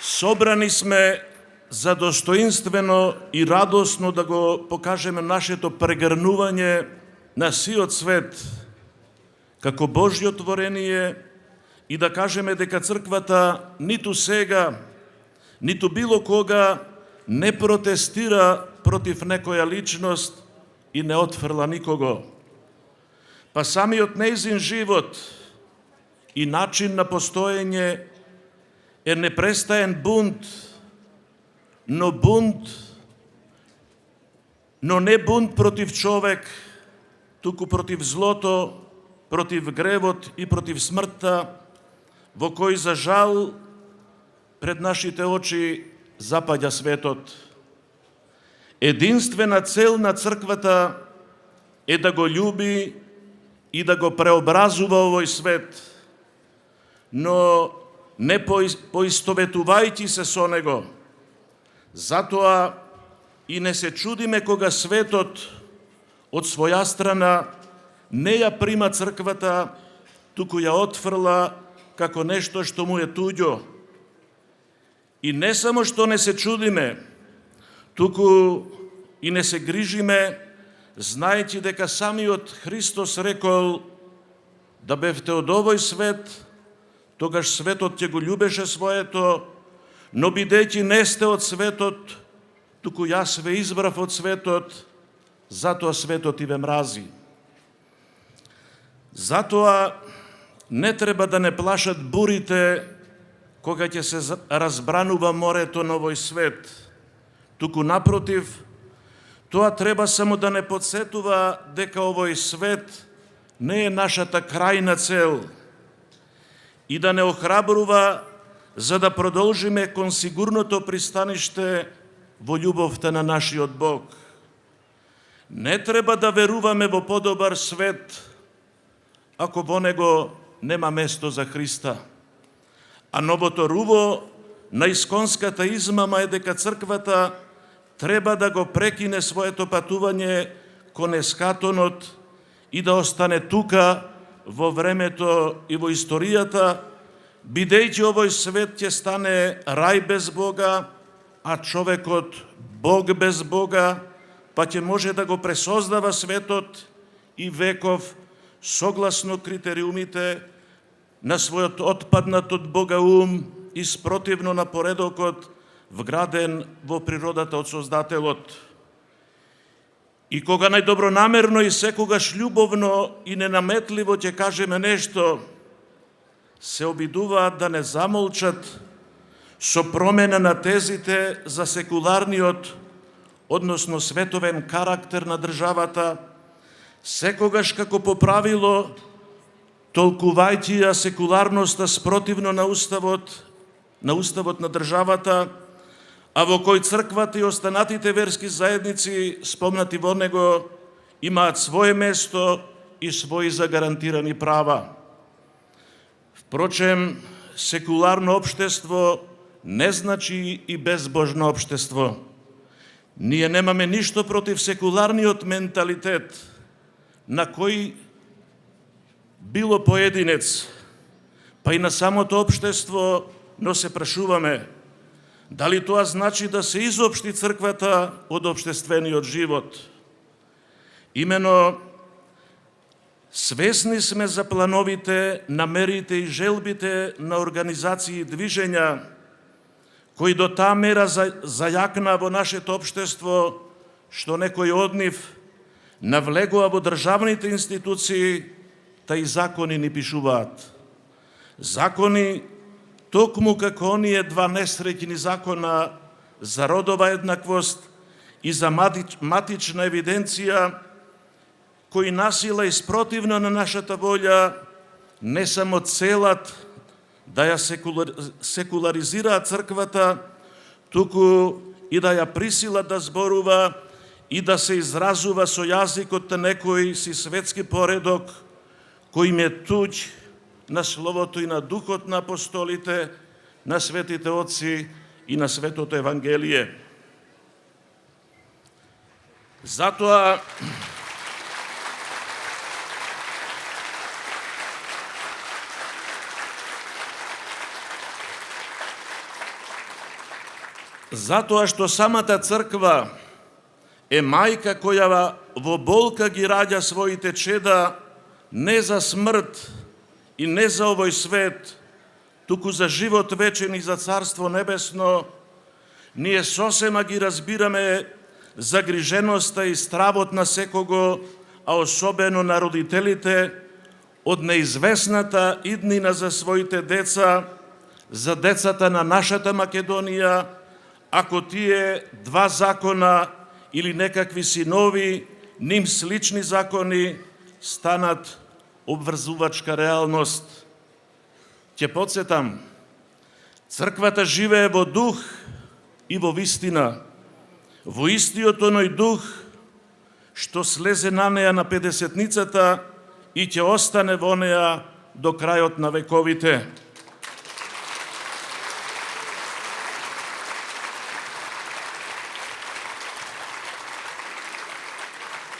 Собрани сме за достоинствено и радосно да го покажеме нашето прегрнување на сиот свет како Божјо творение и да кажеме дека црквата ниту сега, ниту било кога не протестира против некоја личност и не отфрла никого. Па самиот нејзин живот и начин на постоење е непрестаен бунт, но не бунт против човек, туку против злото, против гревот и против смртта, во кој за жал пред нашите очи запаѓа светот. Единствена цел на црквата е да го љуби и да го преобразува овој свет, но не поистоветувајќи се со него. Затоа и не се чудиме кога светот од своја страна не ја прима црквата, туку ја отфрла како нешто што му е туѓо. И не само што не се чудиме, туку и не се грижиме, знаејќи дека самиот Христос рекол да бевте од овој свет, тогаш светот ќе го љубеше своето, но бидејќи не сте од светот, туку јас ве избрав од светот, затоа светот и ве мрази. Затоа не треба да не плашат бурите кога ќе се разбранува морето на овој свет, туку напротив, тоа треба само да не подсетува дека овој свет не е нашата крајна цел и да не охрабрува за да продолжиме кон сигурното пристаниште во љубовта на нашиот Бог. Не треба да веруваме во подобар свет ако во него нема место за Христа. А новото руво на исконската измама е дека црквата треба да го прекине своето патување кон ескатонот и да остане тука во времето и во историјата, бидејќи овој свет ќе стане рај без Бога, а човекот Бог без Бога, па ќе може да го пресоздава светот и веков согласно критериумите на својот отпаднат од Бога ум и спротивно на поредокот вграден во природата од Создателот. И кога најдобронамерно и секогаш љубовно и ненаметливо ќе кажеме нешто, се обидуваат да не замолчат со промена на тезите за секуларниот, односно световен карактер на државата, секогаш како по правило, толкувајќи ја секуларноста спротивно на уставот на државата, а во кој црквата и останатите верски заедници, спомнати во него, имаат свое место и своји загарантирани права. Впрочем, секуларно општество не значи и безбожно општество. Ние немаме ништо против секуларниот менталитет, на кој било поединец, па и на самото општество, но се прашуваме, дали тоа значи да се изопшти црквата од општествениот живот? Имено, свесни сме за плановите, намерите и желбите на организации и движења, кои до таа мера зајакна во нашето општество, што некои од нив навлегува во државните институции, та и закони ни пишуваат. Закони токму како оние два несреќни закона за родова еднаквост и за матична евиденција, кои насила и спротивно на нашата волја не само целат да ја секуларизираат црквата, туку и да ја присилат да зборува и да се изразува со јазикот на некој си светски поредок, кој им е туѓ на словото и на духот на апостолите, на светите отци и на светото Евангелие. Затоа Затоа што самата црква е мајка која во болка ги раѓа своите чеда не за смрт и не за овој свет, туку за живот вечен и за Царство Небесно, ние сосема ги разбираме загриженоста и стравот на секого, а особено на родителите, од неизвестната иднина за своите деца, за децата на нашата Македонија, ако тие два закона или некакви синови, ним слични закони, станат обврзувачка реалност. Ќе подсетам, црквата живее во дух и во вистина, во истиот оној дух што слезе на неја на Педесетницата и ќе остане во неја до крајот на вековите.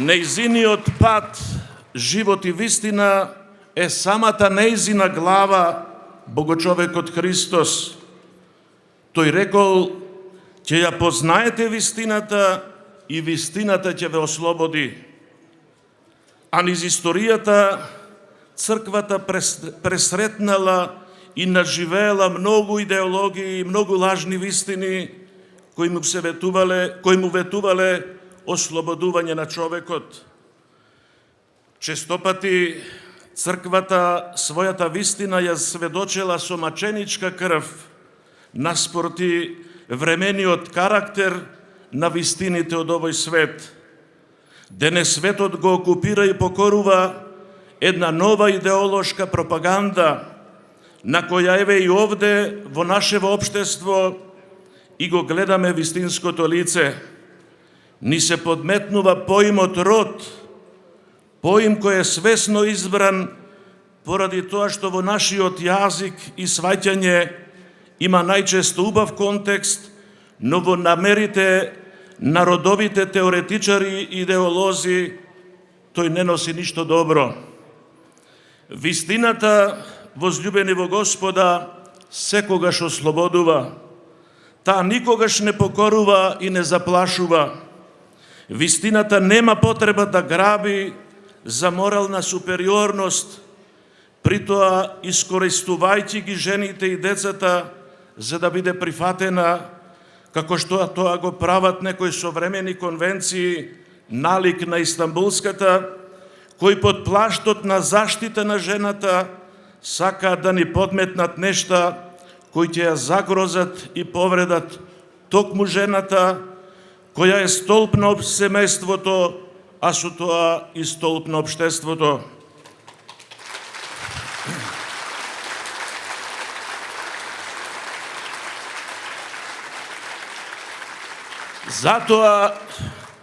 Нејзиниот пат, живот и вистина е самата нејзина глава, Богочовекот Христос. Тој рекол, ќе ја познаете вистината и вистината ќе ве ослободи. А низ историјата црквата пресретнала и наживеела многу идеологии и многу лажни вистини кои му ветувале ослободување на човекот. Честопати црквата својата вистина ја сведочела со маченичка крв наспроти времениот карактер на вистините од овој свет. Денес светот го окупира и покорува една нова идеолошка пропаганда, на која еве и овде во нашево општество и го гледаме вистинското лице. Ни се подметнува поимот род, поим кој е свесно избран поради тоа што во нашиот јазик и сваќање има најчесто убав контекст, но во намерите на родовите теоретичари и идеолози тој не носи ништо добро. Вистината, возлюбени во Господа, секогаш ослободува. Таа никогаш не покорува и не заплашува. Вистината нема потреба да граби за морална супериорност, притоа искористувајќи ги жените и децата за да биде прифатена, како што тоа го прават некои современи конвенции, налик на Истанбулската, кои под плаштот на заштита на жената сакаат да ни подметнат нешта кои ќе ја загрозат и повредат токму жената, која е столб на семејството, а со тоа и столб на општеството. Затоа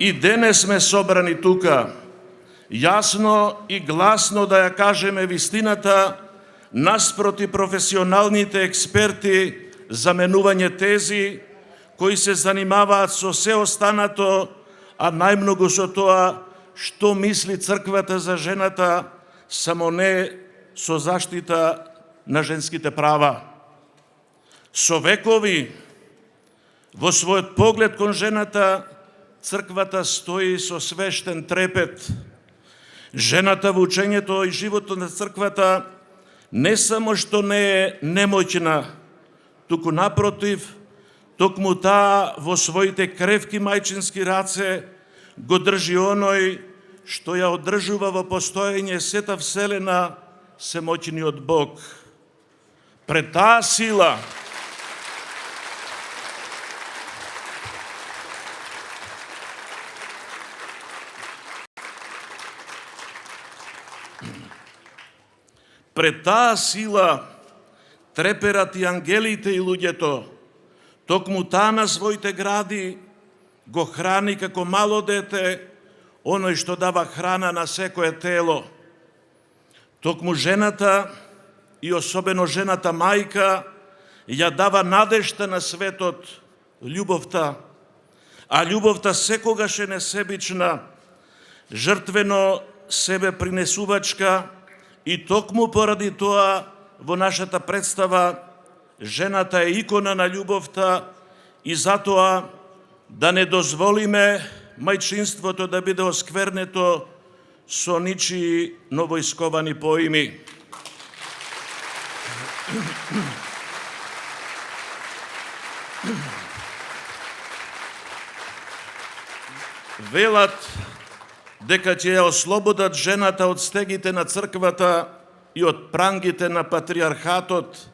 и денес сме собрани тука, јасно и гласно да ја кажеме вистината наспроти професионалните експерти за менување тези, кои се занимаваат со се останато, а најмногу со тоа што мисли црквата за жената, само не со заштита на женските права. Со векови, во својот поглед кон жената, црквата стои со свештен трепет. Жената во учењето и животот на црквата не само што не е немоćна, туку напротив, токму таа во своите кревки мајчински раце го држи оној што ја одржува во постоење сета вселена, семоćниот Бог. Пред таа сила треперат и ангелите и луѓето. Токму таа на своите гради го храни како мало дете оној што дава храна на секое тело. Токму жената и особено жената мајка ја дава надежта на светот, љубовта. А љубовта секогаш е несебична, жртвено себе принесувачка и токму поради тоа во нашата представа жената е икона на љубовта и затоа да не дозволиме мајчинството да биде осквернето со ничии новоисковани поими. Велат дека ќе ја ослободат жената од стегите на црквата и од прангите на патриархатот,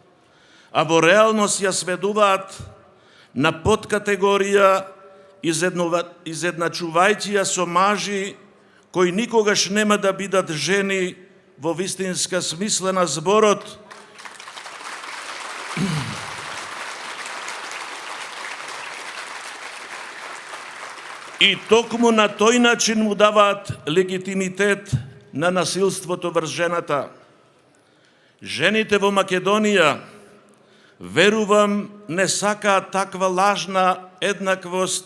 а во реалност ја сведуваат на подкатегорија, изедначувајќи ја со мажи кои никогаш нема да бидат жени во вистинска смисла на зборот, и токму на тој начин му даваат легитимитет на насилството врз жената. Жените во Македонија, верувам, не сакаат таква лажна еднаквост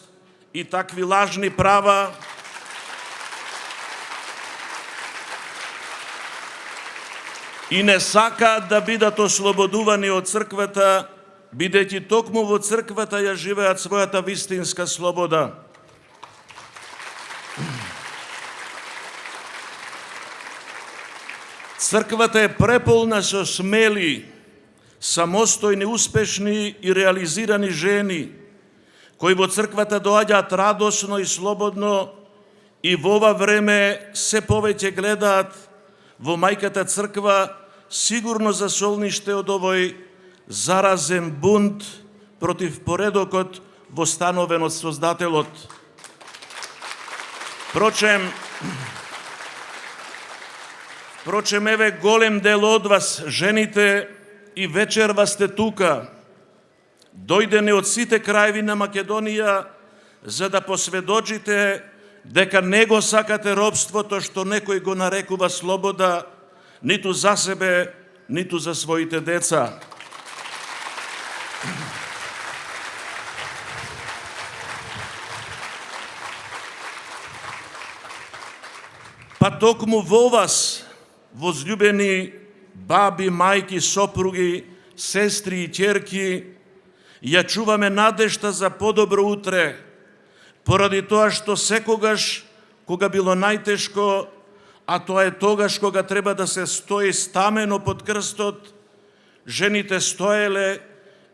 и такви лажни права, и не сакаат да бидат ослободувани од црквата, бидејќи токму во црквата ја живеат својата вистинска слобода. Црквата е преполна со смели, самостојни, успешни и реализирани жени, кои во црквата доаѓаат радосно и слободно и во ова време се повеќе гледаат во мајката црква сигурно за солниште од овој заразен бунт против поредокот востановен од Создателот. Впрочем, еве голем дел од вас, жените, и вечерва сте тука, дојдени од сите крајви на Македонија, за да посведочите дека не го сакате робството што некој го нарекува слобода, ниту за себе, ниту за своите деца. Па токму во вас, возлюбени баби, мајки, сопруги, сестри и ќерки, ја чуваме надежта за подобро утре, поради тоа што секогаш, кога било најтешко, а тоа е тогаш кога треба да се стои стамено под крстот, жените стоеле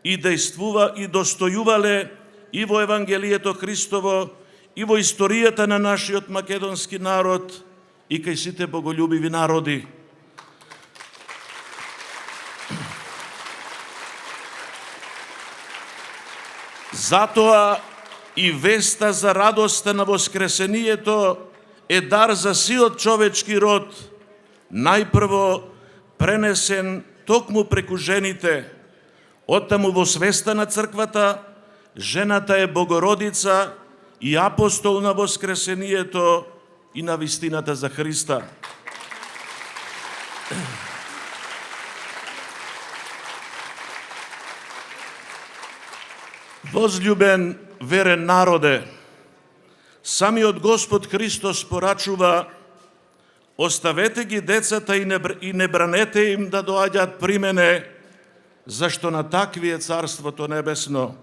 и достојувале и во Евангелието Христово, и во историјата на нашиот македонски народ, и кај сите боголюбиви народи. Затоа и веста за радоста на воскресението е дар за сиот човечки род, најпрво пренесен токму преку жените. Оттаму во свеста на црквата, жената е Богородица и апостол на воскресението и на вистината за Христа. Возлюбен верен народе, самиот Господ Христос порачува: оставете ги децата и не бранете им да доаѓаат при мене, зашто на такви е Царството Небесно.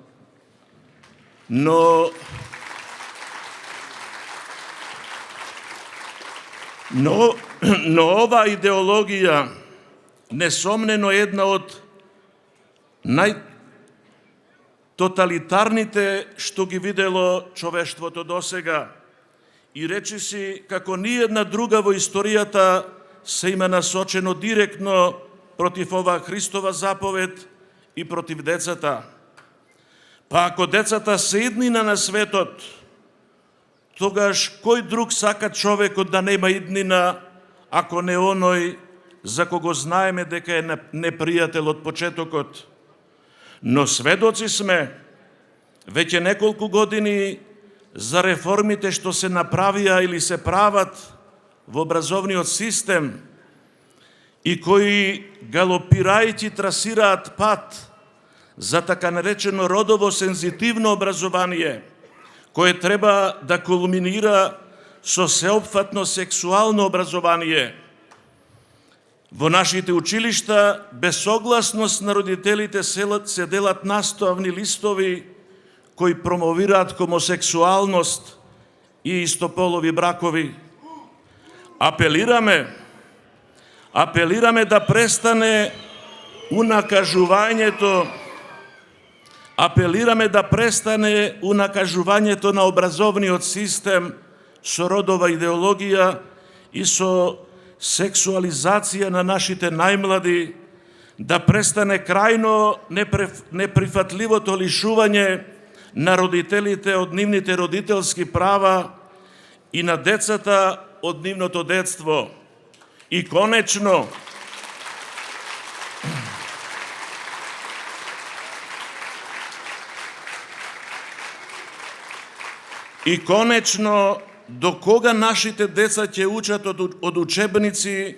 Но оваа идеологија несомнено е една од најтоталитарните што ги видело човештвото досега. И речиси како ниедна друга во историјата се има насочено директно против оваа Христова заповед и против децата. Па ако децата се иднина на светот, тогаш кој друг сака човекот да нема иднина, ако не оној за кого знаеме дека е непријател од почетокот? Но сведоци сме веќе неколку години за реформите што се направија или се прават во образовниот систем и кои галопирајќи трасираат пат за така наречено родово сензитивно образование, кое треба да кулминира со сеопфатно сексуално образование. Во нашите училишта, без согласност на родителите се делат наставни листови кои промовираат хомосексуалност и истополови бракови. Апелираме да престане унакажувањето на образовниот систем со родова идеологија и со сексуализација на нашите најмлади, да престане крајно неприфатливото лишување на родителите од нивните родителски права и на децата од нивното детство. И конечно, до кога нашите деца ќе учат од учебници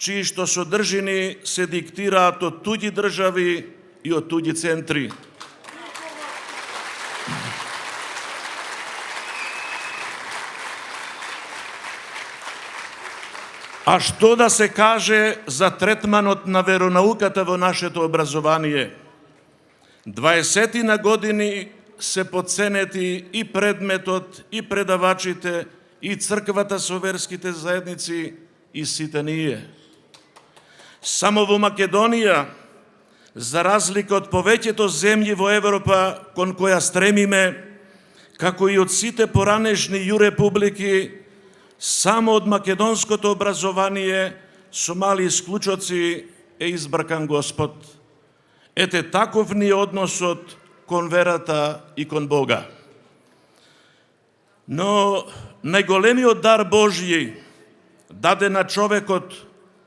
чии што содржини се диктираат од туѓи држави и од туѓи центри? А што да се каже за третманот на веронауката во нашето образование? 20 години се потценети и предметот, и предавачите, и црквата со верските заедници, и сите ние. Само во Македонија, за разлика од повеќето земји во Европа кон која стремиме, како и од сите поранешни јурепублики, само од македонското образование со мали исклучоци е избркан Господ. Ете таков ни е односот кон верата и кон Бога. Но најголемиот дар Божји даден на човекот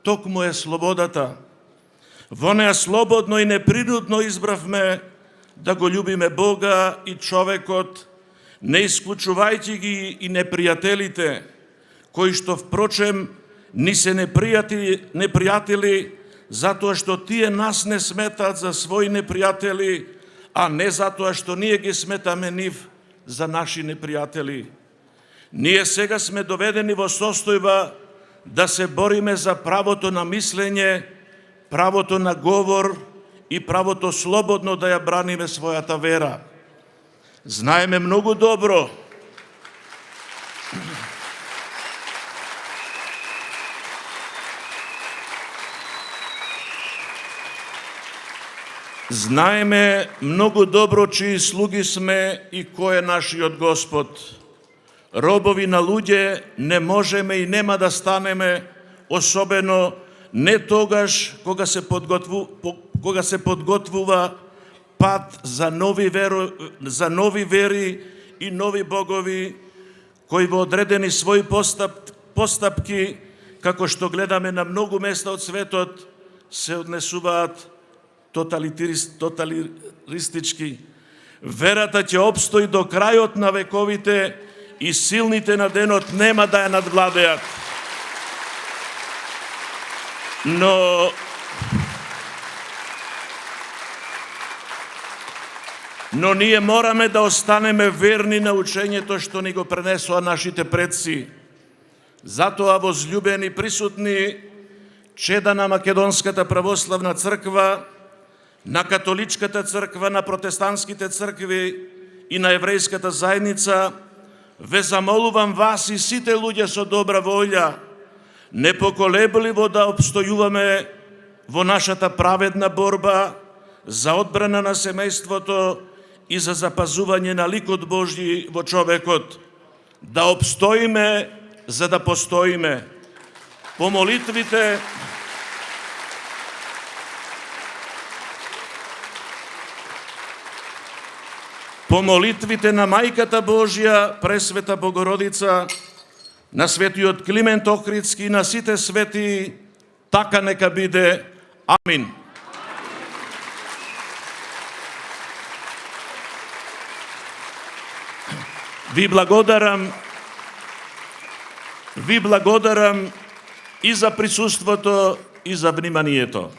токму е слободата. Во неа слободно и непринудно избравме да го љубиме Бога и човекот, не исклучувајќи ги и непријателите, кои што впрочем ни се непријатели затоа што тие нас не сметаат за своји непријатели, а не затоа што ние ги сметаме нив за наши непријатели. Ние сега сме доведени во состојба да се бориме за правото на мислење, правото на говор и правото слободно да ја браниме својата вера. Знаеме многу добро чии слуги сме и кој е нашиот Господ. Робови на луѓе не можеме и нема да станеме, особено не тогаш кога се подготвува пат за нови вери и нови богови, кои во одредени своји постапки, како што гледаме на многу места од светот, се однесуваат тоталитаристички. Верата ќе обстои до крајот на вековите и силните на денот нема да ја надвладеат. Но ние мораме да останеме верни на учењето што ни го пренесоа нашите предци. Затоа, возлюбени присутни, чеда на Македонската православна црква, на католичката црква, на протестантските цркви и на еврејската заедница, ве замолувам вас и сите луѓе со добра волја, непоколебливо да обстојуваме во нашата праведна борба за одбрана на семејството и за запазување на ликот Божји во човекот. Да обстоиме за да постоиме. По молитвите на Мајката Божја, Пресвета Богородица, на светиот Климент Охридски и на сите свети, така нека биде. Амин. Ви благодарам и за присуството и за вниманието.